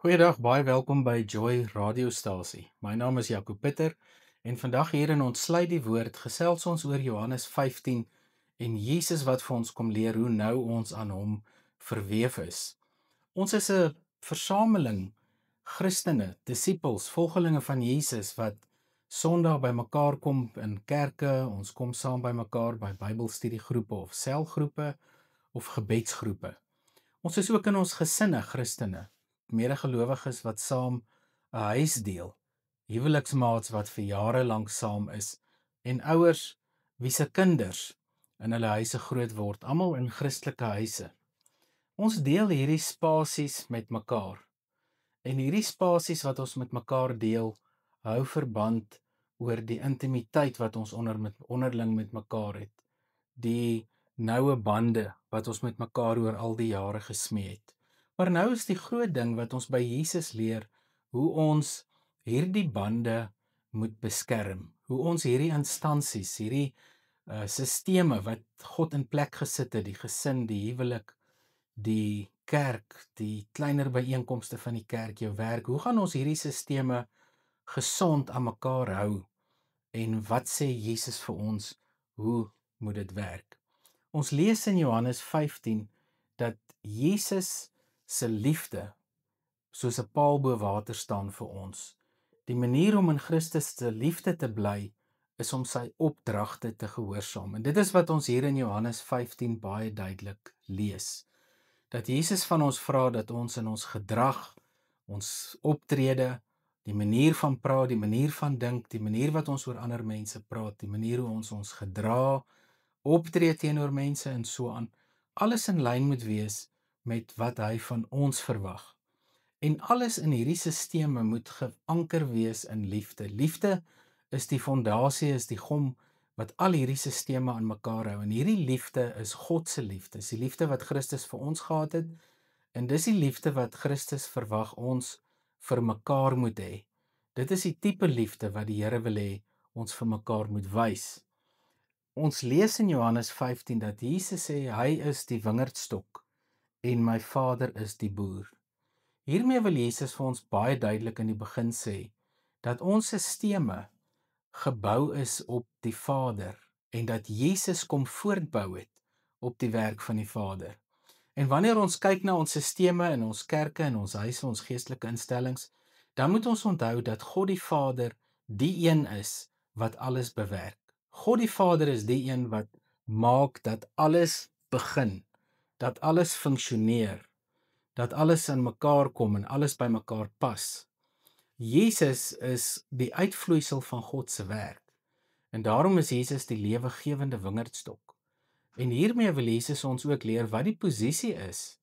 Goeiedag, baie welkom by Joy radiostasie. My naam is Jaco Pieter en vandag hier in ons Sluit die Woord gesels ons oor Johannes 15 en Jesus wat vir ons kom leer hoe nou ons aan hom verweef is. Ons is 'n versameling Christene, disippels, volgelinge van Jesus wat Sondag bymekaar kom in kerke, ons kom saam bymekaar by Bybelstudiegroepe of selgroepe of gebedsgroepe. Ons is ook in ons gesinne Christene, medegelowiges wat saam 'n huis deel, huweliksmaats wat vir jare lank saam is en ouers wie se kinders in hulle huise groot word, almal in Christelike huise. Ons deel hierdie spasies met mekaar. En hierdie spasies wat ons met mekaar deel, hou verband oor die intimiteit wat ons onderling met mekaar het. Die noue bande wat ons met mekaar oor al die jare gesmee het. Maar nou is die groot ding wat ons by Jesus leer, hoe ons hierdie bande moet beskerm. Hoe ons hierdie instansies, hierdie sisteme wat God in plek gesit het, die gesin, die huwelik, die kerk, die kleiner byeenkomste van die kerk, jou werk, hoe gaan ons hierdie sisteme gesond aan mekaar hou? En wat sê Jesus vir ons, hoe moet dit werk? Ons lees in Johannes 15 dat Jesus se liefde soos 'n paal bo water staan vir ons. Die manier om in Christus se liefde te bly is om sy opdragte te gehoorsaam. En dit is wat ons hier in Johannes 15 baie duidelik lees. Dat Jesus van ons vra dat ons in ons gedrag, ons optrede, die manier van praat, die manier van dink, die manier wat ons oor ander mense praat, die manier hoe ons gedra, optree teenoor mense en so aan, alles in lyn moet wees met wat hy van ons verwag. En alles in hierdie sisteme moet geanker wees in liefde. Liefde is die fondasie, is die gom wat al hierdie sisteme aan mekaar hou. En hierdie liefde is God se liefde. Dis die liefde wat Christus vir ons gehad het. En dis die liefde wat Christus verwag ons vir mekaar moet hê. Dit is die tipe liefde wat die Here wil hê ons vir mekaar moet wys. Ons lees in Johannes 15 dat Jesus sê hy is die wingerdstok en my Vader is die boer. Hiermee wil Jesus vir ons baie duidelik in die begin sê dat ons sisteme gebou is op die Vader en dat Jesus kom voortbou het op die werk van die Vader. En wanneer ons kyk na ons sisteme in ons kerke en ons huise, ons geestelike instellings, dan moet ons onthou dat God die Vader die een is wat alles bewerk. God die Vader is die een wat maak dat alles begin, dat alles funksioneer, dat alles in mekaar kom en alles by mekaar pas. Jesus is die uitvloeisel van God se werk. En daarom is Jesus die lewegewende wingerdstok. En hiermee wil Jesus ons ook leer wat die posisie is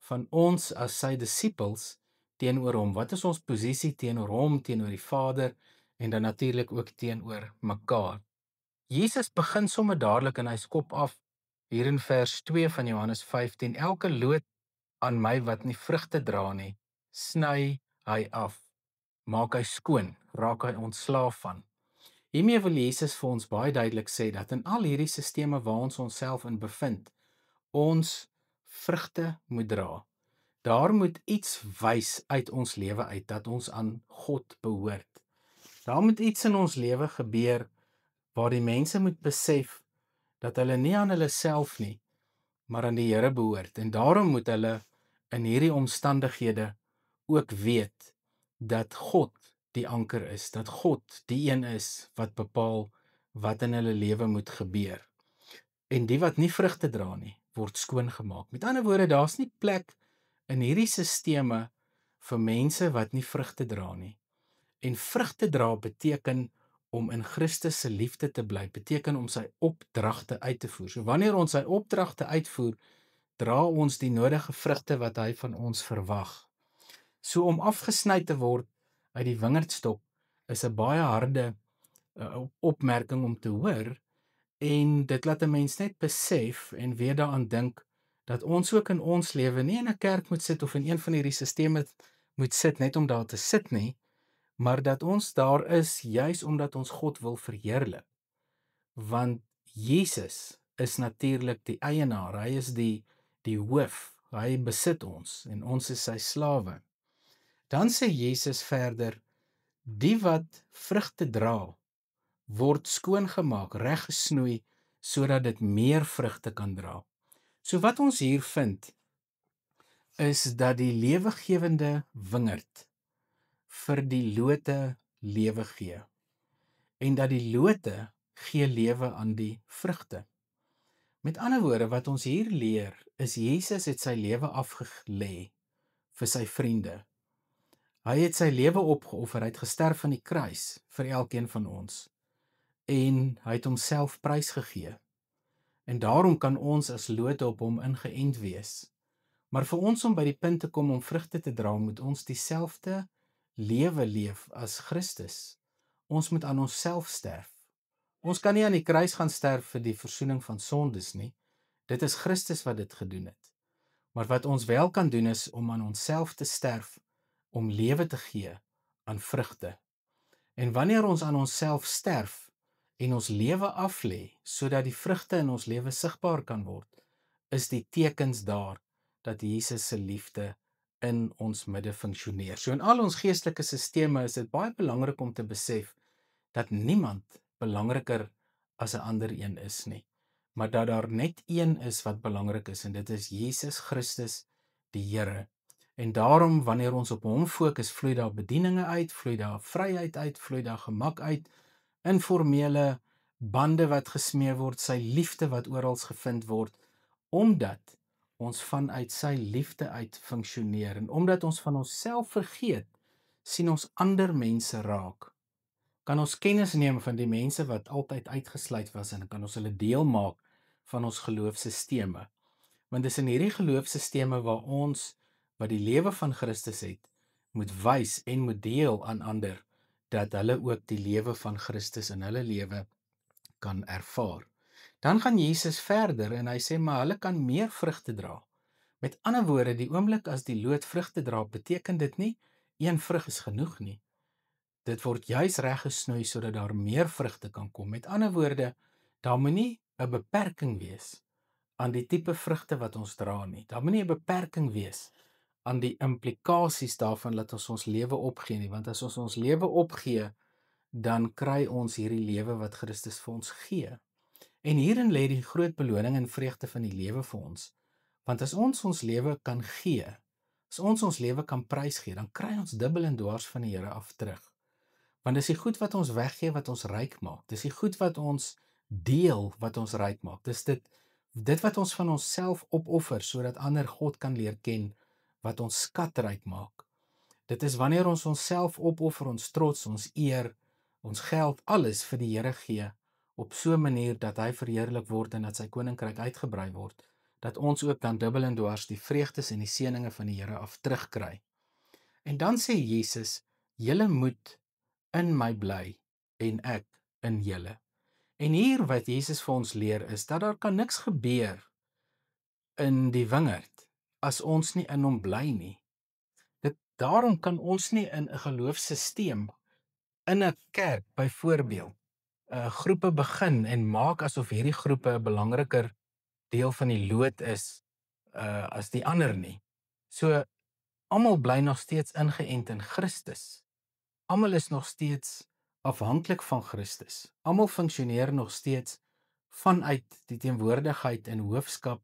van ons as sy disippels teenoor hom. Wat is ons posisie teenoor hom, teenoor die Vader en dan natuurlik ook teenoor mekaar. Jesus begin sommer dadelik en hy skop af hier in vers 2 van Johannes 15. Elke loot aan my wat nie vrugte dra nie, sny hy af. Maak hy skoon, raak hy ontslaaf van. Hiermee wil Jesus vir ons baie duidelik sê dat in al hierdie sisteme waar ons onsself in bevind, ons vrugte moet dra. Daar moet iets wys uit ons lewe uit dat ons aan God behoort. Daar moet iets in ons lewe gebeur waar die mense moet besef dat hulle nie aan hulle self nie, maar aan die Here behoort. En daarom moet hulle in hierdie omstandighede ook weet dat God die anker is, dat God die een is wat bepaal wat in hulle lewe moet gebeur. En die wat nie vrugte dra nie, word skoongemaak. Met ander woorde, daar's nie plek in hierdie sisteme vir mense wat nie vrugte dra nie. En vrugte dra beteken om in Christus se liefde te bly, beteken om sy opdragte uit te voer. So wanneer ons sy opdragte uitvoer, dra ons die nodige vrugte wat hy van ons verwag. So om afgesny te word uit die wingerdstok is 'n baie harde opmerking om te hoor en dit laat 'n mens net besef en weer daaraan dink dat ons ook in ons lewe nie in 'n kerk moet sit of in een van hierdie sisteme moet sit net om daar te sit nie, maar dat ons daar is juis omdat ons God wil verheerlik. Want Jesus is natuurlik die eienaar, hy is die hoof, hy besit ons en ons is sy slawe. Dan sê Jesus verder, die wat vrugte dra, word skoongemaak, reggesnoei, sodat dit meer vrugte kan dra. So wat ons hier vind, is dat die lewegewende wingerd vir die lote lewe gee. En dat die lote gee lewe aan die vrugte. Met ander woorde, wat ons hier leer, is Jesus het sy lewe afgelê vir sy vriende. Hy het sy lewe opgeoffer, hy het gesterf aan die kruis vir elkeen van ons. En hy het homself prysgegee. En daarom kan ons as lote op hom ingeënt wees. Maar vir ons om by die punt te kom om vrugte te dra, moet ons dieselfde lewe leef as Christus. Ons moet aan onsself sterf. Ons kan nie aan die kruis gaan sterf vir die versoening van sondes nie. Dit is Christus wat dit gedoen het. Maar wat ons wel kan doen is om aan onsself te sterf, om lewe te gee aan vrugte. En wanneer ons aan onsself sterf en ons lewe aflê, sodat die vrugte in ons lewe sigbaar kan word, is die tekens daar dat Jesus se liefde in ons midde funksioneer. So in al ons geestelike sisteme is dit baie belangrik om te besef dat niemand belangriker as 'n ander een is nie, maar dat daar net een is wat belangrik is, en dit is Jesus Christus, die Here. En daarom, wanneer ons op hom fokus, vloei daar bedieninge uit, vloei daar vryheid uit, vloei daar gemak uit, informele bande wat gesmee word, sy liefde wat oral gevind word, omdat ons vanuit sy liefde uit funksioneer, en omdat ons van onsself vergeet, sien ons ander mense raak. Kan ons kennis neem van die mense wat altyd uitgesluit was, en kan ons hulle deel maak van ons geloofsisteme. Want dis in hierdie geloofsisteme waar ons, wat die lewe van Christus het, moet wys en moet deel aan ander, dat hulle ook die lewe van Christus in hulle lewe kan ervaar. Dan gaan Jesus verder en hy sê, maar hulle kan meer vrugte dra. Met ander woorde, die oomblik as die loot vrugte dra, beteken dit nie, een vrug is genoeg nie. Dit word juis reggesnoei sodat daar meer vrugte kan kom. Met ander woorde, daar moet nie 'n beperking wees aan die tipe vrugte wat ons dra nie. Daar moet nie 'n beperking wees aan die implikasies daarvan dat ons ons lewe opgee nie, want as ons ons lewe opgee, dan kry ons hierdie lewe wat Christus vir ons gee. En hierin lê die groot beloning en vreugde van die lewe vir ons. Want as ons lewe kan gee, as ons lewe kan prysgee, dan kry ons dubbel en dwars van die Here af terug. Want dis die goed wat ons weggee wat ons ryk maak. Dis die goed wat ons deel wat ons ryk maak. Dis dit wat ons van onsself opoffer sodat ander God kan leer ken, wat ons skatryk maak. Dit is wanneer ons onsself opoffer, ons trots, ons eer, ons geld, alles vir die Here gee op so 'n manier dat hy verheerlik word en dat sy koninkryk uitgebrei word, dat ons ook dan dubbel en dwars die vreugdes en die seëninge van die Here af terugkry. En dan sê Jesus, julle moet in my bly en ek in julle. En hier wat Jesus vir ons leer is dat daar kan niks gebeur in die wingerd as ons nie in hom bly nie. Daarom kan ons nie in 'n geloofssisteem, in 'n kerk byvoorbeeld, groepe begin en maak asof hierdie groepe 'n belangriker deel van die lood is as die ander nie. So, almal bly nog steeds ingeënt in Christus. Almal is nog steeds afhanklik van Christus. Almal funksioneer nog steeds vanuit die teenwoordigheid en hoofskap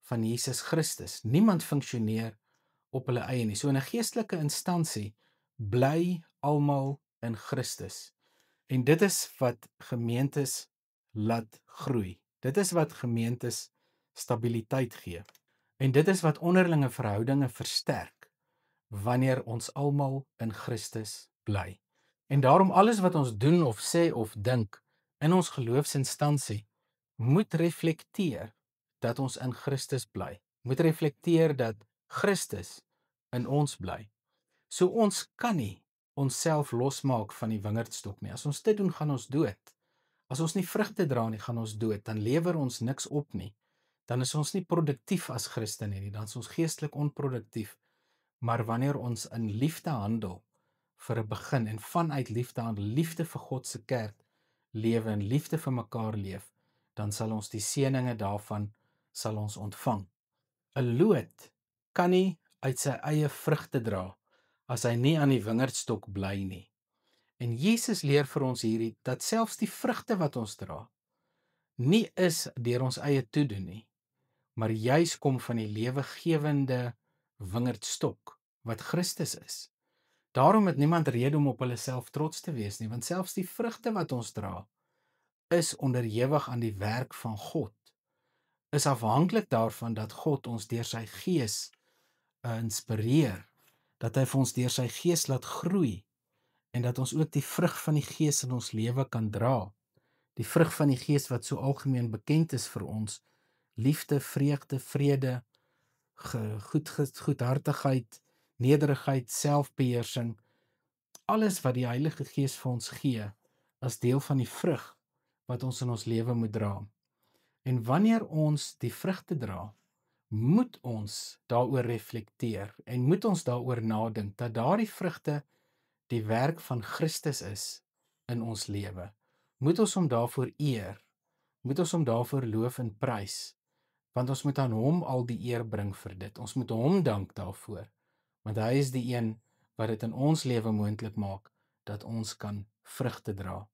van Jesus Christus. Niemand funksioneer op hulle eie nie. So in 'n geestelike instansie bly almal in Christus. En dit is wat gemeentes laat groei. Dit is wat gemeentes stabiliteit gee. En dit is wat onderlinge verhoudinge versterk wanneer ons almal in Christus bly. En daarom alles wat ons doen of sê of dink in ons geloofsinstansie moet reflekteer dat ons in Christus bly. Moet reflekteer dat Christus in ons bly. So ons kan nie onsself losmaak van die wingerdstok nie. As ons dit doen, gaan ons dood. As ons nie vrugte dra nie, gaan ons dood. Dan lewer ons niks op nie. Dan is ons nie produktief as Christene nie. Dan is ons geestelik onproduktief. Maar wanneer ons in liefde handel vir 'n begin en vanuit liefde handel, liefde vir God se kerk lewe en liefde vir mekaar leef, dan sal ons die seëninge daarvan sal ons ontvang. 'n Loot kan nie uit sy eie vrugte dra as hy nie aan die wingerdstok bly nie. En Jesus leer vir ons hierdie, dat selfs die vrugte wat ons dra, nie is deur ons eie toedoen nie, maar juis kom van die lewegewende wingerdstok, wat Christus is. Daarom het niemand rede om op hulle self trots te wees nie, want selfs die vrugte wat ons dra, is onderhewig aan die werk van God, is afhanklik daarvan dat God ons deur sy Gees inspireer, dat hy vir ons deur sy Gees laat groei, en dat ons ook die vrug van die Gees in ons lewe kan dra. Die vrug van die Gees wat so algemeen bekend is vir ons, liefde, vreugde, vrede, goedhartigheid, nederigheid, selfbeheersing, alles wat die Heilige Gees vir ons gee, as deel van die vrug wat ons in ons lewe moet dra. En wanneer ons die vrugte dra, moet ons daaroor reflekteer en moet ons daaroor nadink, dat daardie vrugte die werk van Christus is in ons lewe. Moet ons hom daarvoor eer, moet ons hom daarvoor loof en prys, want ons moet aan hom al die eer bring vir dit. Ons moet hom dank daarvoor, want hy is die een wat dit in ons lewe moontlik maak, dat ons kan vrugte dra.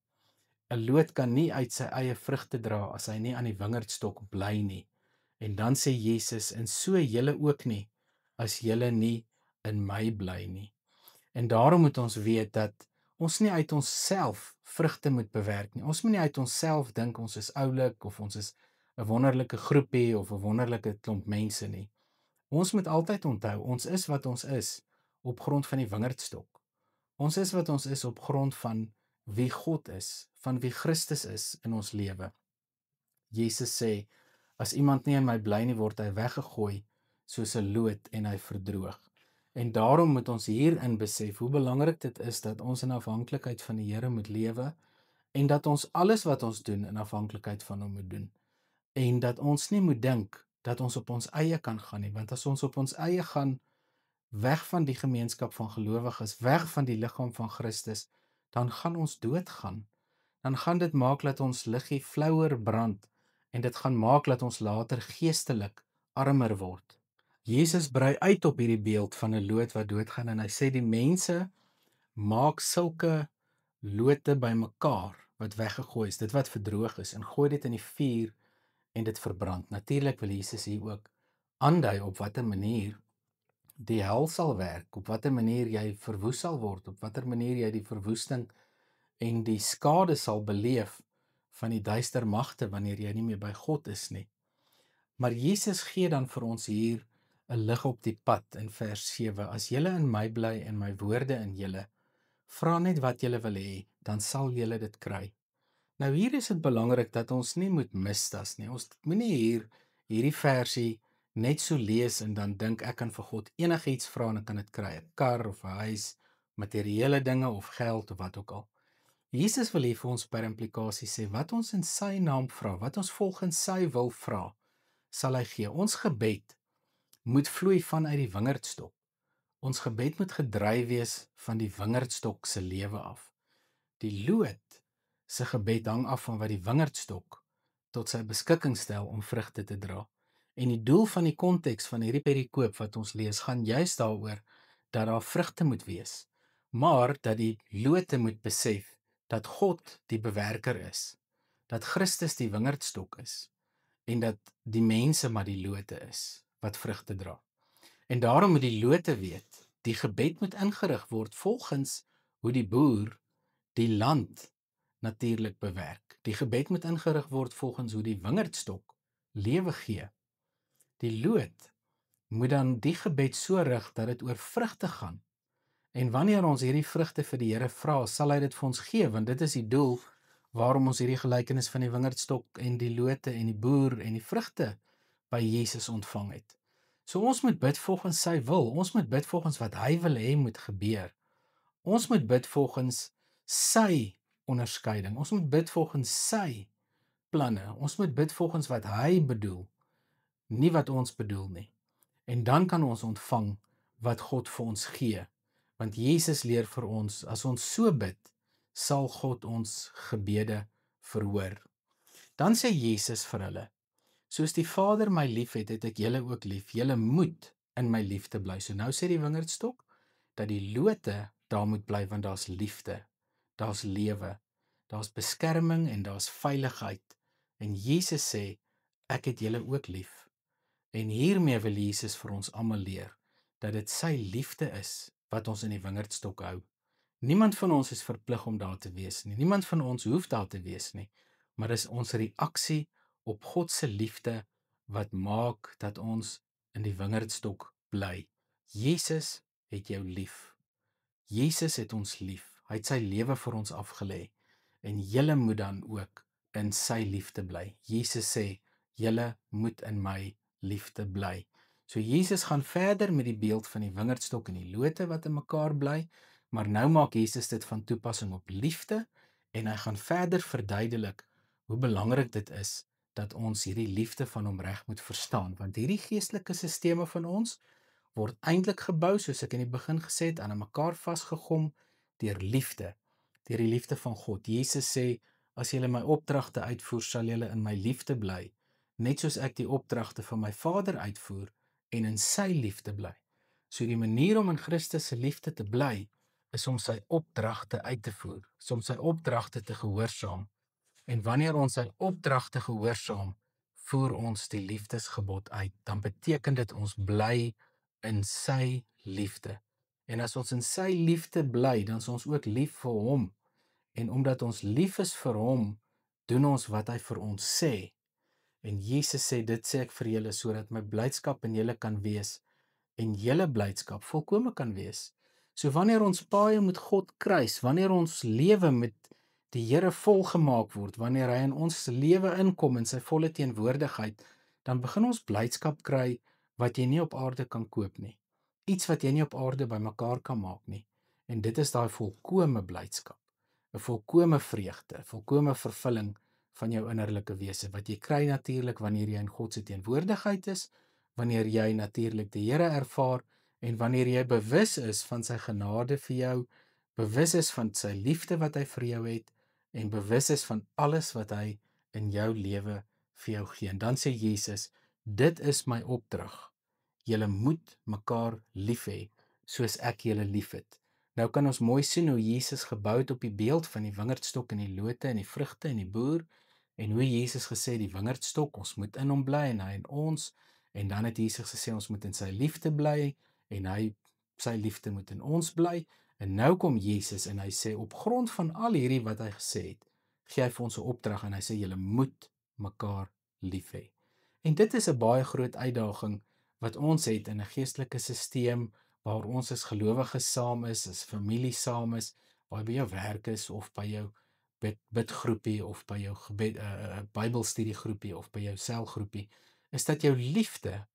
'n Loot kan nie uit sy eie vrugte dra as hy nie aan die wingerdstok bly nie. En dan sê Jesus, en so julle ook nie, as julle nie in my bly nie. En daarom moet ons weet dat ons nie uit onsself vrugte moet bewerk nie. Ons moet nie uit onsself dink ons is oulik, of ons is 'n wonderlike groepie, of 'n wonderlike klomp mense nie. Ons moet altyd onthou, ons is wat ons is op grond van die wingerdstok. Ons is wat ons is op grond van wie God is, van wie Christus is in ons lewe. Jesus sê, as iemand nie in my bly nie, word hy weggegooi soos 'n loot en hy verdroog. En daarom moet ons hierin besef hoe belangrik dit is dat ons in afhanklikheid van die Here moet lewe, en dat ons alles wat ons doen in afhanklikheid van hom moet doen. En dat ons nie moet dink dat ons op ons eie kan gaan nie, want as ons op ons eie gaan, weg van die gemeenskap van gelowiges, weg van die liggaam van Christus, dan gaan ons doodgaan. Dan gaan dit maak dat ons liggie flouer brand, en dit gaan maak dat ons later geestelik armer word. Jesus brei uit op hierdie beeld van 'n loot wat doodgaan, en hy sê die mense maak sulke lote bymekaar wat weggegooi is, dit wat verdroog is, en gooi dit in die vuur en dit verbrand. Natuurlik wil Jesus hier ook aandui op watter manier die hel sal werk, op watter manier jy verwoes sal word, op watter manier jy die verwoesting en die skade sal beleef van die duister magte wanneer jy nie meer by God is nie. Maar Jesus gee dan vir ons hier 'n lig op die pad in vers 7. As julle in my bly en my woorde in julle, vra net wat julle wil hê, dan sal julle dit kry. Nou hier is dit belangrik dat ons nie moet mistas nie. Ons moenie hierdie versie net so lees en dan dink ek kan vir God enigiets vra en ek kan dit kry, 'n kar of 'n huis, materiële dinge of geld of wat ook al. Jesus wil hê vir ons per implikasie sê, wat ons in sy naam vra, wat ons volgens sy wil vra, sal hy gee. Ons gebed moet vloei vanuit die wingerdstok. Ons gebed moet gedryf wees van die wingerdstok se lewe af. Die loot se gebed hang af van wat die wingerdstok tot sy beskikking stel om vrugte te dra. En die doel van die konteks van hierdie perikoop wat ons lees, gaan juist daaroor dat daar vrugte moet wees, maar dat die lote moet besef dat God die bewerker is, dat Christus die wingerdstok is, en dat die mense maar die lote is wat vrugte dra. En daarom moet die lote weet, die gebed moet ingerig word volgens hoe die boer die land natuurlik bewerk. Die gebed moet ingerig word volgens hoe die wingerdstok lewe gee. Die loot moet dan die gebed so rig dat dit oor vrugte gaan. En wanneer ons hierdie vrugte vir die Here vra, sal hy dit vir ons gee, want dit is die doel waarom ons hierdie gelykenis van die wingerdstok en die lote en die boer en die vrugte by Jesus ontvang het. So ons moet bid volgens sy wil, ons moet bid volgens wat hy wil hê moet gebeur. Ons moet bid volgens sy onderskeiding, ons moet bid volgens sy planne, ons moet bid volgens wat hy bedoel, nie wat ons bedoel nie. En dan kan ons ontvang wat God vir ons gee, want Jesus leer vir ons, as ons so bid, sal God ons gebede verhoor. Dan sê Jesus vir hulle, soos die Vader my lief het, het ek julle ook lief. Julle moet in my liefde bly. So nou sê die wingerdstok, dat die lote daar moet bly want daar's liefde, daar's lewe, daar's beskerming en daar's veiligheid. En Jesus sê, ek het julle ook lief. En hiermee wil Jesus vir ons almal leer dat dit sy liefde is wat ons in die wingerdstok hou. Niemand van ons is verplig om daar te wees nie. Niemand van ons hoef daar te wees nie. Maar dis ons reaksie op God se liefde wat maak dat ons in die wingerdstok bly. Jesus het jou lief. Jesus het ons lief. Hy het sy lewe vir ons afgelê. En julle moet dan ook in sy liefde bly. Jesus sê, julle moet in my liefde bly. So Jesus gaan verder met die beeld van die wingerdstok en die lote wat in mekaar bly, maar nou maak Jesus dit van toepassing op liefde en hy gaan verder verduidelik hoe belangrik dit is dat ons hierdie liefde van hom reg moet verstaan, want hierdie geestelike sisteme van ons word eintlik gebou, soos ek in die begin gesê het, aan mekaar vasgegom deur liefde, deur die liefde van God. Jesus sê, as julle my opdragte uitvoer, sal julle in my liefde bly, net soos ek die opdragte van my Vader uitvoer en in sy liefde bly. So die manier om in Christus se liefde te bly, is om sy opdragte uit te voer, is om sy opdragte te gehoorsaam. En wanneer ons sy opdragte gehoorsaam, voer ons die liefdesgebod uit, dan beteken dit ons bly in sy liefde. En as ons in sy liefde bly, dan is ons ook lief vir hom. En omdat ons lief is vir hom, doen ons wat hy vir ons sê. En Jesus sê, dit sê ek vir julle, sodat my blydskap in julle kan wees, en julle blydskap volkome kan wees. So wanneer ons paai met God kruis, wanneer ons lewe met die Here volgemaak word, wanneer hy in ons lewe inkom in sy volle teenwoordigheid, dan begin ons blydskap kry wat jy nie op aarde kan koop nie. Iets wat jy nie op aarde bymekaar kan maak nie. En dit is daai volkome blydskap, 'n volkome vreugde, 'n volkome vervulling van jou innerlike wese, wat jy kry natuurlik wanneer jy in God se teenwoordigheid is, wanneer jy natuurlik die Here ervaar, en wanneer jy bewus is van sy genade vir jou, bewus is van sy liefde wat hy vir jou het, en bewus is van alles wat hy in jou lewe vir jou gee. En dan sê Jesus, dit is my opdrag. Julle moet mekaar lief hê, soos ek julle liefhet. Nou kan ons mooi sien hoe Jesus gebou het op die beeld van die wingerdstok en die lote en die vrugte en die boer, en hoe Jesus gesê die wingerdstok, ons moet in hom bly en hy in ons, en dan het Jesus gesê ons moet in sy liefde bly en hy sy liefde moet in ons bly. En nou kom Jesus en hy sê op grond van al hierdie wat hy gesê het, gee hy vir ons 'n opdrag en hy sê julle moet mekaar lief hê. En dit is 'n baie groot uitdaging wat ons het in 'n geestelike sisteem waar ons as gelowiges saam is, as familie saam is, waar jy by jou werk is of by jou bidgroepie of by jou Bybelstudiegroepie of by jou selgroepie, is dat jou liefde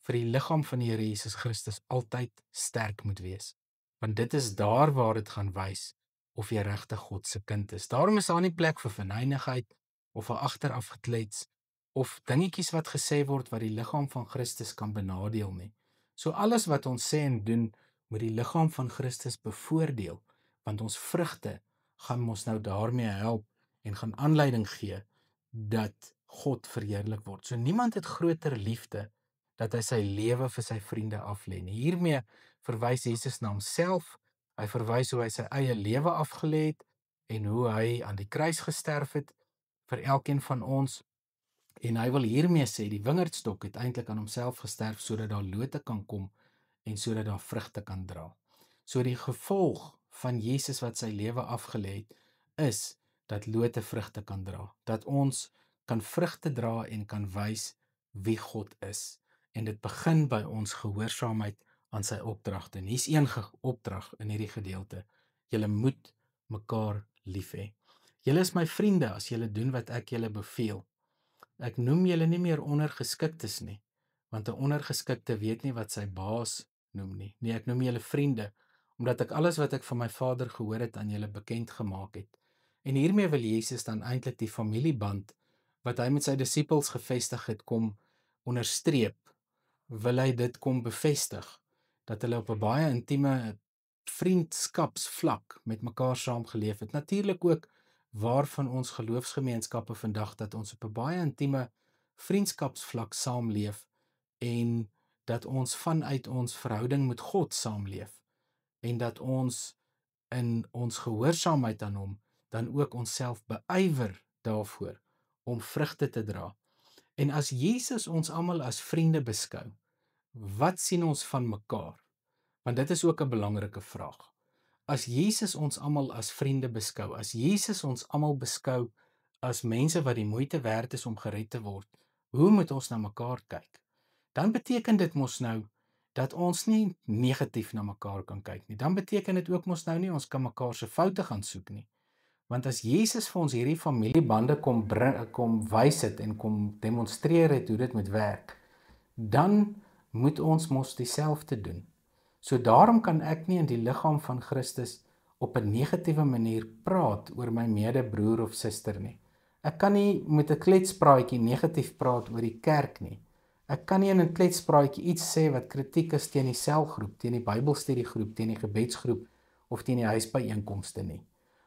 vir die liggaam van die Here Jesus Christus altyd sterk moet wees. Want dit is daar waar dit gaan wys of jy regtig God se kind is. Daarom is daar nie plek vir verneynigheid of vir agterafgeklets of dingetjies wat gesê word wat die liggaam van Christus kan benadeel nie. So alles wat ons sê en doen, moet die liggaam van Christus bevoordeel, want ons vrugte gaan ons nou daarmee help en gaan aanleiding gee dat God verheerlik word. So niemand het groter liefde dat hy sy lewe vir sy vriende aflê nie. Hiermee verwys Jesus na homself. Hy verwys hoe hy sy eie lewe afgelê het en hoe hy aan die kruis gesterf het vir elkeen van ons. En hy wil hiermee sê die wingerdstok het eintlik aan homself gesterf sodat daar lote kan kom en sodat daar vrugte kan dra. So die gevolg van Jesus wat sy lewe afgelê het, is dat lote vrugte kan dra, dat ons kan vrugte dra en kan wys wie God is. En dit begin by ons gehoorsaamheid aan sy opdragte. En hier's een opdrag in hierdie gedeelte. Julle moet mekaar lief hê. Julle is my vriende as julle doen wat ek julle beveel. Ek noem julle nie meer ondergeskiktes nie, want 'n ondergeskikte weet nie wat sy baas noem nie. Nee, ek noem julle vriende, omdat ek alles wat ek van my Vader gehoor het aan julle bekend gemaak het. En hiermee wil Jesus dan eintlik die familieband wat hy met sy disippels gevestig het kom onderstreep, wil hy dit kom bevestig, dat hulle op 'n baie intieme vriendskapsvlak met mekaar saamgeleef het. Natuurlik ook waarvan ons geloofsgemeenskappe vandag, dat ons op 'n baie intieme vriendskapsvlak saamleef en dat ons vanuit ons verhouding met God saamleef. en dat ons in ons gehoorsaamheid aan hom dan ook onsself beywer daarvoor om vrugte te dra. En as Jesus ons almal as vriende beskou, wat sien ons van mekaar? Want dit is ook 'n belangrike vraag. As Jesus ons almal as vriende beskou, as Jesus ons almal beskou as mense wat die moeite werd is om gered te word, hoe moet ons na mekaar kyk? Dan beteken dit mos nou dat ons nie negatief na mekaar kan kyk nie. Dan beteken dit ook mos nou nie ons kan mekaar se foute gaan soek nie. Want as Jesus vir ons hierdie familiebande kom wys het en kom demonstreer het hoe dit moet werk, dan moet ons mos dieselfde doen. So daarom kan ek nie in die liggaam van Christus op 'n negatiewe manier praat oor my medebroer of suster nie. Ek kan nie met 'n kletspraatjie negatief praat oor die kerk nie. Ek kan nie in 'n kletspraatjie iets sê wat kritiek is teen die selgroep, teen die Bybelstudiegroep, teen die gebedsgroep of teen die huisbyeenkomste nie.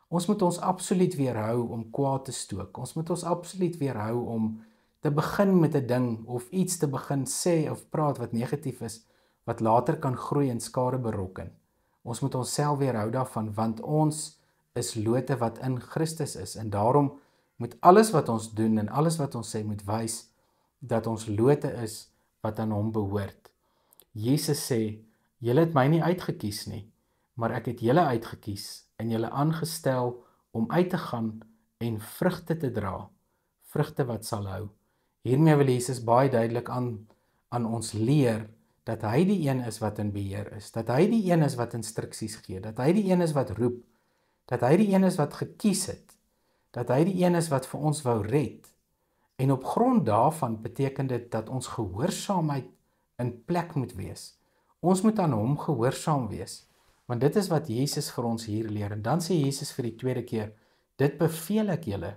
Ons moet ons absoluut weerhou om kwaad te stook. Ons moet ons absoluut weerhou om te begin met 'n ding of iets te begin sê of praat wat negatief is, wat later kan groei en skade berokken. Ons moet onsself weerhou daarvan, want ons is lote wat in Christus is, en daarom moet alles wat ons doen en alles wat ons sê moet wys dat ons lote is wat aan hom behoort. Jesus sê, julle het my nie uitgekies nie, maar ek het julle uitgekies en julle aangestel om uit te gaan en vrugte te dra, vrugte wat sal hou. Hiermee wil Jesus baie duidelik aan ons leer dat hy die een is wat in beheer is, dat hy die een is wat instruksies gee, dat hy die een is wat roep, dat hy die een is wat gekies het, dat hy die een is wat vir ons wou red. En op grond daarvan beteken dit dat ons gehoorsaamheid in plek moet wees. Ons moet aan hom gehoorsaam wees, want dit is wat Jesus vir ons hier leer. En dan sê Jesus vir die tweede keer, dit beveel ek julle,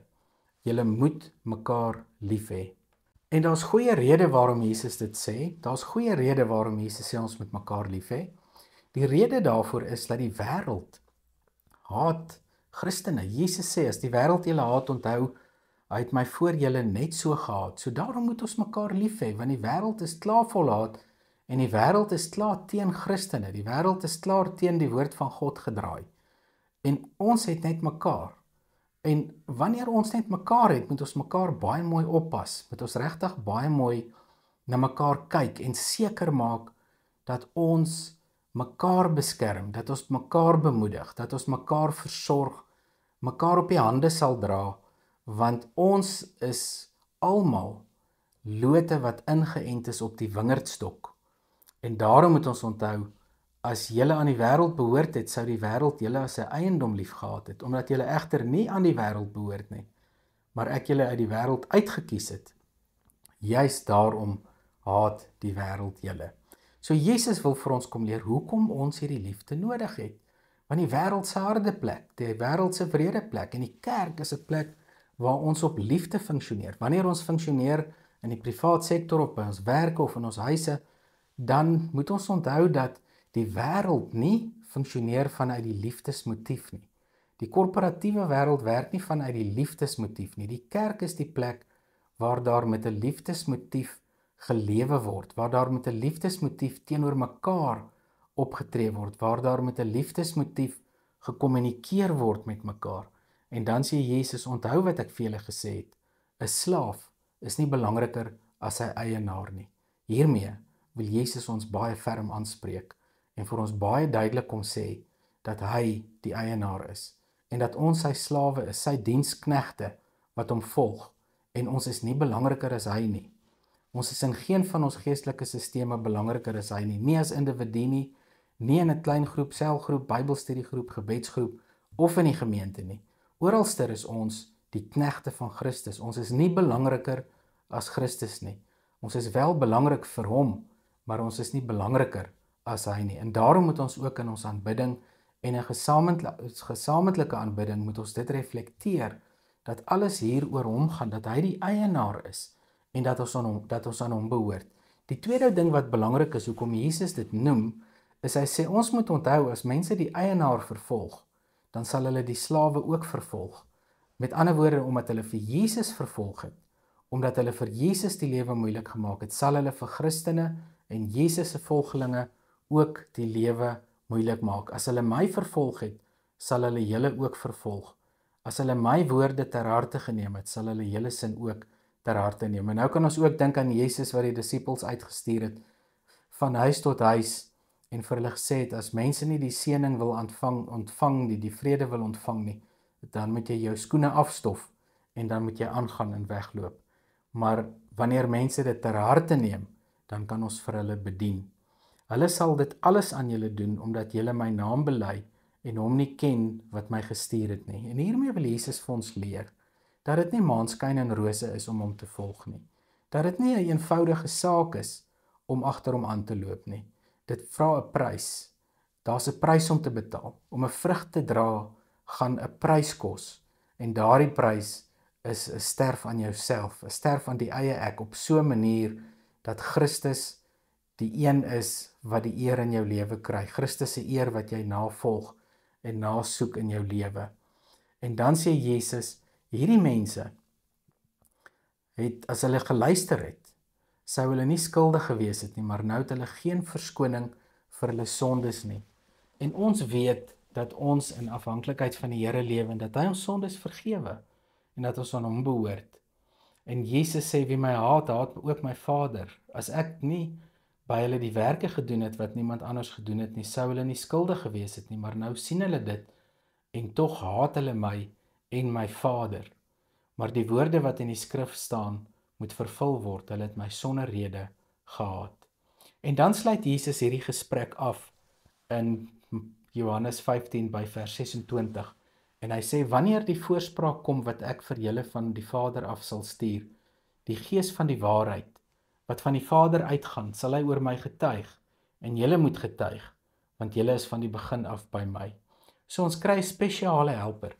julle moet mekaar lief hê. En daar's goeie rede waarom Jesus dit sê. Daar's goeie rede waarom Jesus sê ons moet mekaar lief hê. Die rede daarvoor is dat die wêreld haat Christene. Jesus sê, as die wêreld julle haat, onthou, hy het my voor julle net so gehaat. So daarom moet ons mekaar lief hê, want die wêreld is klaar vol haat en die wêreld is klaar teen Christene. Die wêreld is klaar teen die woord van God gedraai. En ons het net mekaar. En wanneer ons net mekaar het, moet ons mekaar baie mooi oppas. Moet ons regtig baie mooi na mekaar kyk en seker maak dat ons mekaar beskerm, dat ons mekaar bemoedig, dat ons mekaar versorg, mekaar op die hande sal dra, want ons is almal lote wat ingeënt is op die wingerdstok. En daarom moet ons onthou, as julle aan die wêreld behoort het, sou die wêreld julle as sy eiendom lief gehad het, omdat julle egter nie aan die wêreld behoort nie, maar ek julle uit die wêreld uitgekies het. Juist daarom haat die wêreld julle. So Jesus wil vir ons kom leer hoekom ons hierdie liefde nodig het. Want die wêreld se harde plek, die wêreld se wrede plek, en die kerk is 'n plek waar ons op liefde funksioneer. Wanneer ons funksioneer in die privaat sektor of by ons werke of in ons huise, dan moet ons onthou dat die wêreld nie funksioneer vanuit die liefdesmotief nie. Die korporatiewe wêreld werk nie vanuit die liefdesmotief nie. Die kerk is die plek waar daar met 'n liefdesmotief gelewe word, waar daar met 'n liefdesmotief teenoor mekaar opgetree word, waar daar met 'n liefdesmotief gekommunikeer word met mekaar. En dan sê Jesus, onthou wat ek vir julle gesê het, 'n slaaf is nie belangriker as sy eienaar nie. Hiermee wil Jesus ons baie ferm aanspreek en vir ons baie duidelik kom sê dat hy die eienaar is en dat ons sy slawe is, sy diensknegte wat hom volg, en ons is nie belangriker as hy nie. Ons is in geen van ons geestelike sisteme belangriker as hy nie, nie as individu nie, nie in 'n klein groep, selgroep, Bybelstudiegroep, gebedsgroep of in die gemeente nie. Oralster is ons die knegte van Christus. Ons is nie belangriker as Christus nie. Ons is wel belangrik vir hom, maar ons is nie belangriker as hy nie. En daarom moet ons ook in ons aanbidding en 'n gesamentlike aanbidding moet ons dit reflekteer, dat alles hier oor hom gaan, dat hy die eienaar is en dat ons aan hom behoort. Die tweede ding wat belangrik is, hoekom Jesus dit noem, is hy sê ons moet onthou, as mense die eienaar vervolg, dan sal hulle die slawe ook vervolg. Met ander woorde, omdat hulle vir Jesus vervolg het, omdat hulle vir Jesus die lewe moeilik gemaak het, sal hulle vir Christene en Jesus se volgelinge ook die lewe moeilik maak. As hulle my vervolg het, sal hulle julle ook vervolg. As hulle my woorde ter harte geneem het, sal hulle julle sin ook ter harte neem. En nou kan ons ook dink aan Jesus wat die disippels uitgestuur het van huis tot huis en vir hulle gesê het, as mense nie die seëning wil ontvang nie, die vrede wil ontvang nie, dan moet jy jou skoene afstof en dan moet jy aangaan en wegloop. Maar wanneer mense dit ter harte neem, dan kan ons vir hulle bedien. Hulle sal dit alles aan julle doen, omdat julle my naam bely en hom nie ken wat my gestuur het nie. En hiermee wil Jesus vir ons leer, dat dit nie maanskyn en rose is om hom te volg nie. Dat dit nie 'n eenvoudige saak is om agter hom aan te loop nie. Dit vra 'n prys. Daar's 'n prys om te betaal. Om 'n vrug te dra gaan 'n prys kos. En daardie prys is 'n sterf aan jouself, 'n sterf aan die eie ek op so 'n manier dat Christus die een is wat die eer in jou lewe kry. Christus se eer wat jy navolg en nasoek in jou lewe. En dan sê Jesus, hierdie mense het, as hulle geluister het, sou hulle nie skuldig gewees het nie, maar nou het hulle geen verskoning vir hulle sondes nie. En ons weet dat ons in afhanklikheid van die Here lewe en dat hy ons sondes vergewe en dat ons aan hom behoort. En Jesus sê, wie my haat, haat ook my Vader. As ek nie by hulle die werke gedoen het wat niemand anders gedoen het nie, sou hulle nie skuldig gewees het nie, maar nou sien hulle dit en tog haat hulle my en my Vader. Maar die woorde wat in die skrif staan, moet vervul word. Hulle het my sonder rede gehaat. En dan sluit Jesus hierdie gesprek af in Johannes 15 by vers 26. En hy sê, wanneer die voorspraak kom wat ek vir julle van die Vader af sal stuur, die Gees van die waarheid, wat van die Vader uitgaan, sal hy oor my getuig, en julle moet getuig, want julle is van die begin af by my. So ons kry 'n spesiale helper,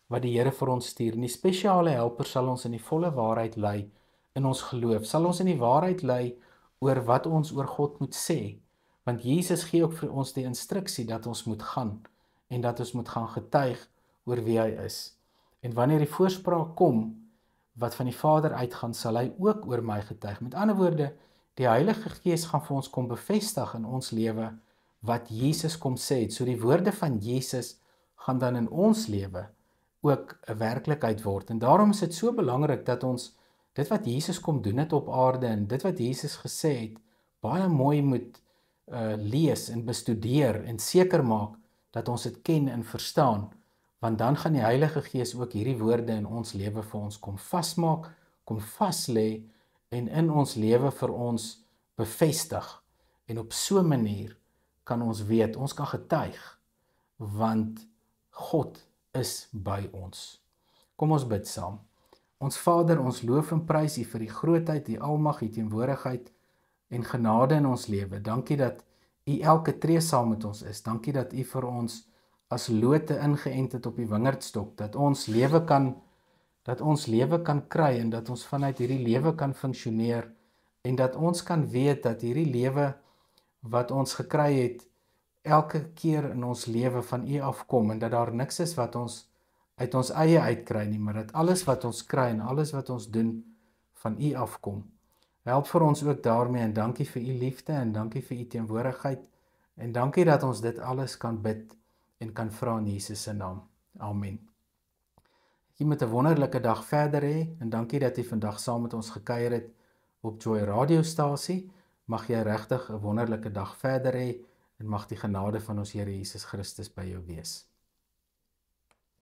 wat die Here vir ons stuur. En die spesiale helper sal ons in die volle waarheid lei, in ons geloof, sal ons in die waarheid lei oor wat ons oor God moet sê, want Jesus gee ook vir ons die instruksie dat ons moet gaan, en dat ons moet gaan getuig oor wie hy is. En wanneer die voorspraak kom, wat van die Vader uitgaan, sal hy ook oor my getuig. Met ander woorde, die Heilige Gees gaan vir ons kom bevestig in ons lewe, wat Jesus kom sê het. So die woorde van Jesus gaan dan in ons lewe ook 'n werklikheid word. En daarom is dit so belangrik dat ons dit wat Jesus kom doen het op aarde en dit wat Jesus gesê het, baie mooi moet lees en bestudeer en seker maak dat ons dit ken en verstaan, want dan gaan die Heilige Gees ook hierdie woorde in ons lewe vir ons kom vasmaak, kom vaslê en in ons lewe vir ons bevestig. En op so 'n manier kan ons weet, ons kan getuig, want God is by ons. Kom ons bid saam. Ons Vader, ons loof en prys U vir die grootheid, die almag, die teenwoordigheid en genade in ons lewe. Dankie dat U elke tree saam met ons is. Dankie dat U vir ons as lote ingeënt het op die wingerdstok, dat ons lewe kan kry en dat ons vanuit hierdie lewe kan funksioneer en dat ons kan weet dat hierdie lewe wat ons gekry het elke keer in ons lewe van U afkom en dat daar niks is wat ons uit ons eie uitkry nie, maar dat alles wat ons kry en alles wat ons doen van U afkom. Help vir ons ook daarmee en dankie vir U liefde en dankie vir U teenwoordigheid en dankie dat ons dit alles kan bid en kan vra in Jesus se naam. Amen. Jy moet 'n wonderlike dag verder hê en dankie dat jy vandag saam met ons gekuier het op Joy radiostasie. Mag jy regtig 'n wonderlike dag verder hê en mag die genade van ons Here Jesus Christus by jou wees.